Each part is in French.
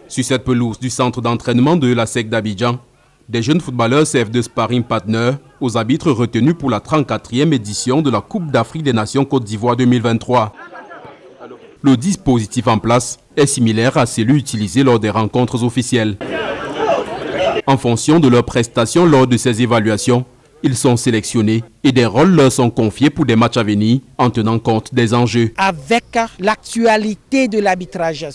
Sur cette pelouse du centre d'entraînement de la SEC d'Abidjan, des jeunes footballeurs servent de sparring partner aux arbitres retenus pour la 34e édition de la Coupe d'Afrique des Nations Côte d'Ivoire 2023. Le dispositif en place est similaire à celui utilisé lors des rencontres officielles. En fonction de leurs prestations lors de ces évaluations, ils sont sélectionnés et des rôles leur sont confiés pour des matchs à venir en tenant compte des enjeux. Avec l'actualité de l'arbitrage,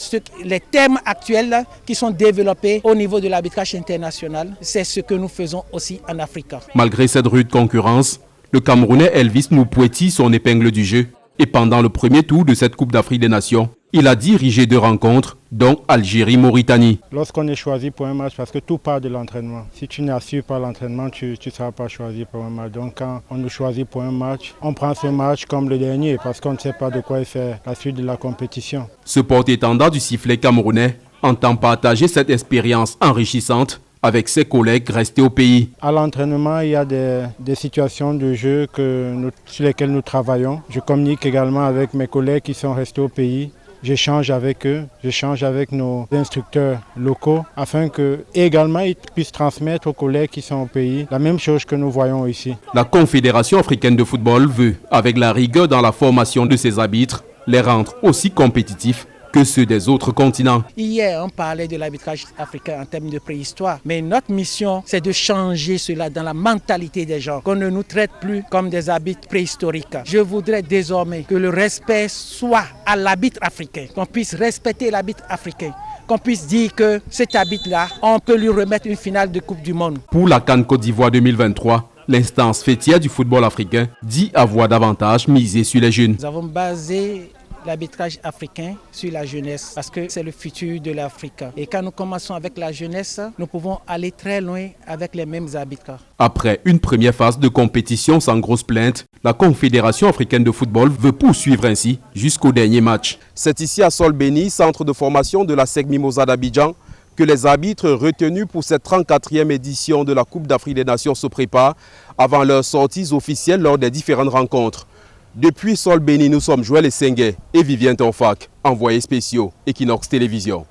les thèmes actuels qui sont développés au niveau de l'arbitrage international, c'est ce que nous faisons aussi en Afrique. Malgré cette rude concurrence, le Camerounais Elvis Moupoueti son épingle du jeu. Et pendant le premier tour de cette Coupe d'Afrique des Nations, il a dirigé 2 rencontres, dont Algérie-Mauritanie. Lorsqu'on est choisi pour un match, parce que tout part de l'entraînement. Si tu n'assures pas l'entraînement, tu ne seras pas choisi pour un match. Donc quand on nous choisit pour un match, on prend ce match comme le dernier, parce qu'on ne sait pas de quoi est fait la suite de la compétition. Ce porte-étendard du sifflet camerounais entend partager cette expérience enrichissante avec ses collègues restés au pays. À l'entraînement, il y a des situations de jeu sur lesquelles nous travaillons. Je communique également avec mes collègues qui sont restés au pays. J'échange avec eux, j'échange avec nos instructeurs locaux afin que également ils puissent transmettre aux collègues qui sont au pays la même chose que nous voyons ici. La Confédération africaine de football veut, avec la rigueur dans la formation de ses arbitres, les rendre aussi compétitifs que ceux des autres continents. Hier, on parlait de l'arbitrage africain en termes de préhistoire, mais notre mission, c'est de changer cela dans la mentalité des gens, qu'on ne nous traite plus comme des arbitres préhistoriques. Je voudrais désormais que le respect soit à l'arbitre africain, qu'on puisse respecter l'arbitre africain, qu'on puisse dire que cet arbitre-là, on peut lui remettre une finale de Coupe du Monde. Pour la CAN Côte d'Ivoire 2023, l'instance fêtière du football africain dit avoir davantage misé sur les jeunes. Nous avons basé l'arbitrage africain sur la jeunesse parce que c'est le futur de l'Afrique. Et quand nous commençons avec la jeunesse, nous pouvons aller très loin avec les mêmes arbitres. Après une première phase de compétition sans grosse plainte, la Confédération africaine de football veut poursuivre ainsi jusqu'au dernier match. C'est ici à Sol Béni, centre de formation de la SEC Mimosa d'Abidjan, que les arbitres retenus pour cette 34e édition de la Coupe d'Afrique des Nations se préparent avant leurs sorties officielles lors des différentes rencontres. Depuis Sol Béni, nous sommes Joël Essengue et Vivien Tonfak, envoyés spéciaux Equinox Télévision.